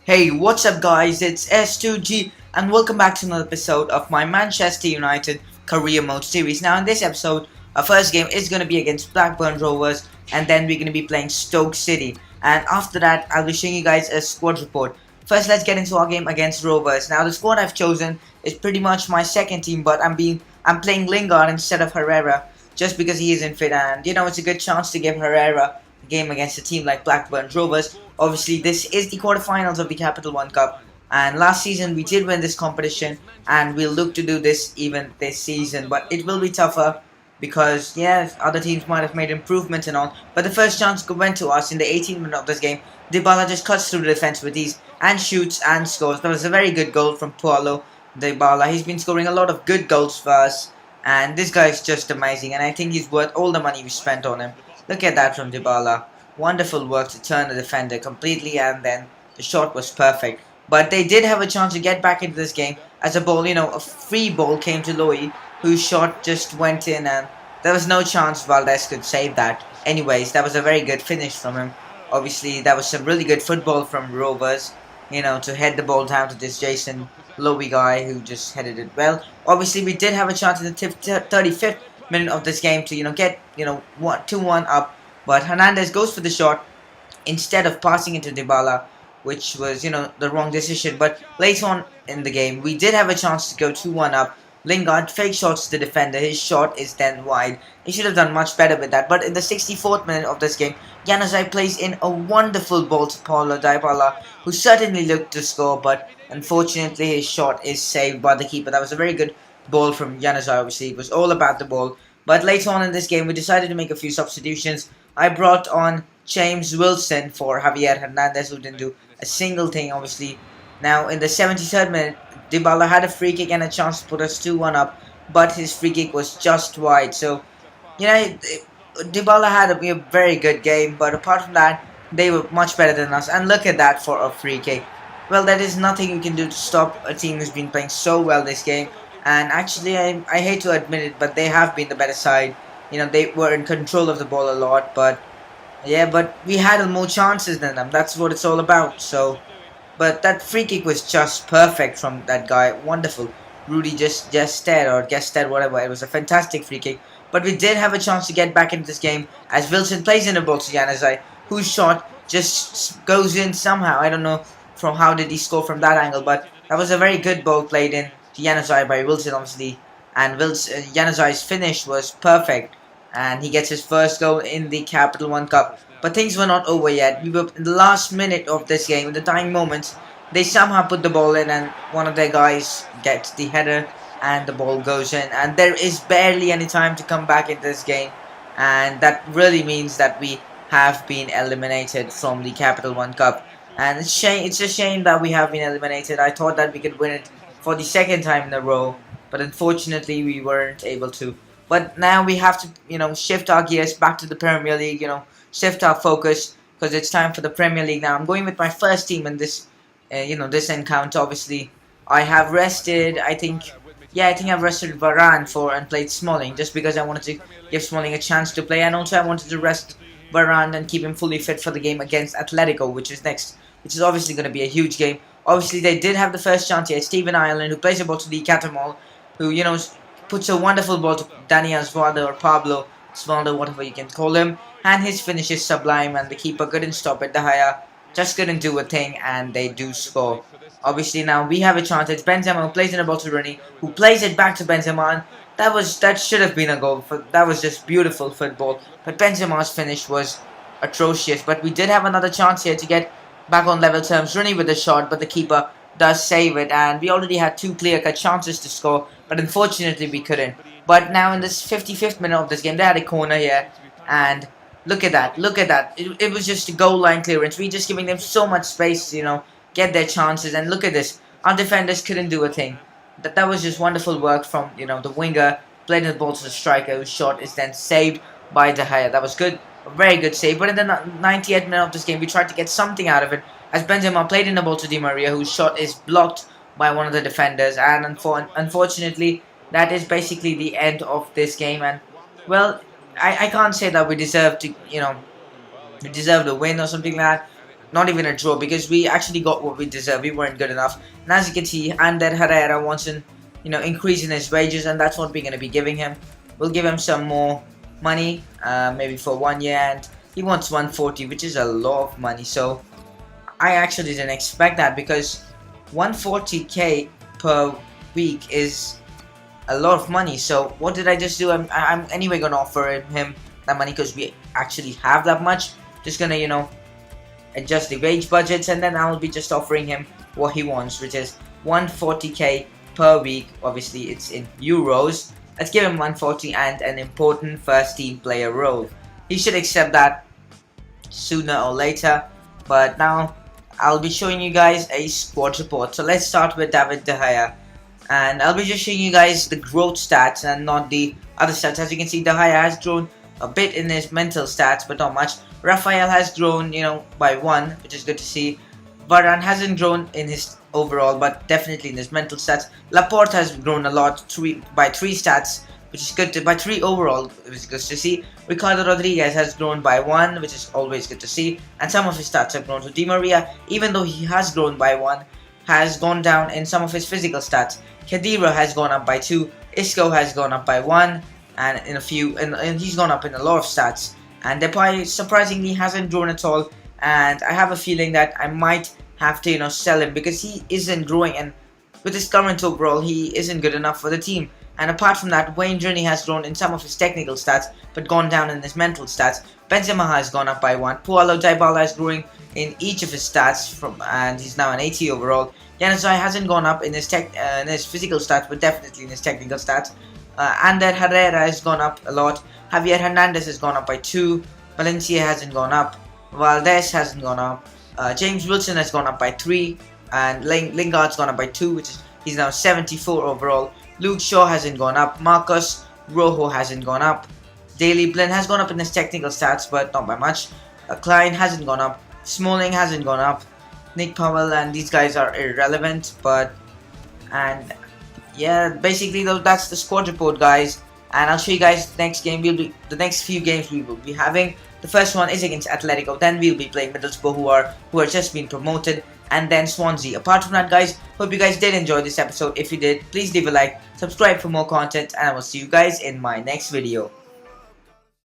Hey, what's up guys, it's S2G and welcome back to another episode of my Manchester United Career Mode series. Now in this episode, our first game is going to be against Blackburn Rovers and then we're going to be playing Stoke City. And after that, I'll be showing you guys a squad report. First, let's get into our game against Rovers. Now the squad I've chosen is pretty much my second team, but I'm playing Lingard instead of Herrera just because he isn't fit, and it's a good chance to give Herrera a game against a team like Blackburn Rovers. Obviously, this is the quarterfinals of the Capital One Cup, and last season we did win this competition, and we'll look to do this even this season. But it will be tougher because, yeah, other teams might have made improvements and all. But the first chance went to us in the 18th minute of this game. Dybala just cuts through the defense with ease and shoots and scores. That was a very good goal from Paulo Dybala. He's been scoring a lot of good goals for us, and this guy is just amazing, and I think he's worth all the money we spent on him. Look at that from Dybala. Wonderful work to turn the defender completely, and then the shot was perfect. But they did have a chance to get back into this game as a ball, a free ball came to Lowy, whose shot just went in, and there was no chance Valdez could save that. Anyways, that was a very good finish from him. Obviously, that was some really good football from Rovers, to head the ball down to this Jason Lowy guy who just headed it well. Obviously, we did have a chance in the 35th minute of this game to, get, 2-1 up. But Hernandez goes for the shot instead of passing it to Dybala, which was, the wrong decision. But later on in the game, we did have a chance to go 2-1 up. Lingard fake shots to the defender. His shot is then wide. He should have done much better with that. But in the 64th minute of this game, Januzaj plays in a wonderful ball to Paulo Dybala, who certainly looked to score, but unfortunately his shot is saved by the keeper. That was a very good ball from Januzaj, obviously. It was all about the ball. But later on in this game, we decided to make a few substitutions. I brought on James Wilson for Javier Hernandez, who didn't do a single thing, obviously. Now, in the 73rd minute, Dybala had a free kick and a chance to put us 2-1 up, but his free kick was just wide. So, Dybala had a very good game, but apart from that, they were much better than us. And look at that for a free kick. Well, that is nothing you can do to stop a team who's been playing so well this game. And actually, I hate to admit it, but they have been the better side. They were in control of the ball a lot, but we had more chances than them. That's what it's all about. So, but that free kick was just perfect from that guy. Wonderful. Rudy Gested, whatever. It was a fantastic free kick. But we did have a chance to get back into this game as Wilson plays in the ball to Januzaj, whose shot just goes in somehow. I don't know from how did he score from that angle, but that was a very good ball played in to Januzaj by Wilson, obviously. And Januzaj's finish was perfect, and he gets his first goal in the Capital One Cup. But things were not over yet. We were in the last minute of this game, in the dying moments. They somehow put the ball in, and one of their guys gets the header, and the ball goes in. And there is barely any time to come back in this game, and that really means that we have been eliminated from the Capital One Cup. And it's a shame that we have been eliminated. I thought that we could win it for the second time in a row, but unfortunately we weren't able to. But now we have to, shift our gears back to the Premier League, shift our focus, because it's time for the Premier League now. I'm going with my first team in this, this encounter. Obviously, I have rested, I think I've rested Varane and played Smalling, just because I wanted to give Smalling a chance to play, and also I wanted to rest Varane and keep him fully fit for the game against Atletico, which is next, which is obviously going to be a huge game. Obviously, they did have the first chance here. Stephen Ireland, who plays the ball to Lee Catamol, who, puts a wonderful ball to Daniel Osvaldo or Pablo Osvaldo, whatever you can call him. And his finish is sublime, and the keeper couldn't stop it. De Gea just couldn't do a thing, and they do score. Obviously, now we have a chance. It's Benzema who plays in the ball to Rooney, who plays it back to Benzema. And that should have been a goal. That was just beautiful football. But Benzema's finish was atrocious. But we did have another chance here to get back on level terms. Rooney with a shot, but the keeper does save it, and we already had two clear-cut chances to score, but unfortunately we couldn't. But now in this 55th minute of this game, they had a corner here, and look at that, it was just a goal line clearance. We just giving them so much space, get their chances, and look at this, our defenders couldn't do a thing. That was just wonderful work from, the winger, playing the ball to the striker, whose shot is then saved by De Gea. That was good, a very good save. But in the 90th minute of this game, we tried to get something out of it, as Benzema played in the ball to Di Maria, whose shot is blocked by one of the defenders, and unfortunately that is basically the end of this game. And well, I can't say that we deserve to, we deserve the win or something like that, not even a draw, because we actually got what we deserve. We weren't good enough. And as you can see, Ander Herrera wants an increase in his wages, and that's what we're going to be giving him. We'll give him some more money, maybe for 1 year, and he wants 140, which is a lot of money. So I actually didn't expect that, because 140k per week is a lot of money. So what did I just do? I'm anyway gonna offer him that money, because we actually have that much. Just gonna adjust the wage budgets, and then I'll be just offering him what he wants, which is 140k per week. Obviously it's in euros. Let's give him 140 and an important first team player role. He should accept that sooner or later, but now I'll be showing you guys a squad report. So let's start with David De Gea, and I'll be just showing you guys the growth stats and not the other stats. As you can see, De Gea has grown a bit in his mental stats, but not much. Rafael has grown, by 1, which is good to see. Varane hasn't grown in his overall, but definitely in his mental stats. Laporte has grown a lot, by 3 stats, which is good by 3 overall, which is good to see. Ricardo Rodriguez has grown by 1, which is always good to see. And some of his stats have grown. So Di Maria, even though he has grown by 1, has gone down in some of his physical stats. Khedira has gone up by 2. Isco has gone up by 1, and in a few, and he's gone up in a lot of stats. And Depay surprisingly hasn't grown at all, and I have a feeling that I might have to sell him, because he isn't growing, and with his current overall he isn't good enough for the team. And apart from that, Wayne Rooney has grown in some of his technical stats, but gone down in his mental stats. Benzema has gone up by 1. Paulo Dybala is growing in each of his stats, and he's now an 80 overall. Januzaj hasn't gone up in his physical stats, but definitely in his technical stats. Ander Herrera has gone up a lot. Javier Hernandez has gone up by 2. Valencia hasn't gone up. Valdez hasn't gone up. James Wilson has gone up by 3. And Lingard's gone up by 2, which is he's now 74 overall. Luke Shaw hasn't gone up. Marcos Rojo hasn't gone up. Daley Blind has gone up in his technical stats, but not by much. Klein hasn't gone up. Smalling hasn't gone up. Nick Powell and these guys are irrelevant, and yeah, basically though, that's the squad report, guys. And I'll show you guys the next game. The next few games we will be having. The first one is against Atletico. Then we'll be playing Middlesbrough, who are just been promoted, and then Swansea. Apart from that, guys, hope you guys did enjoy this episode. If you did, please leave a like, subscribe for more content, and I will see you guys in my next video.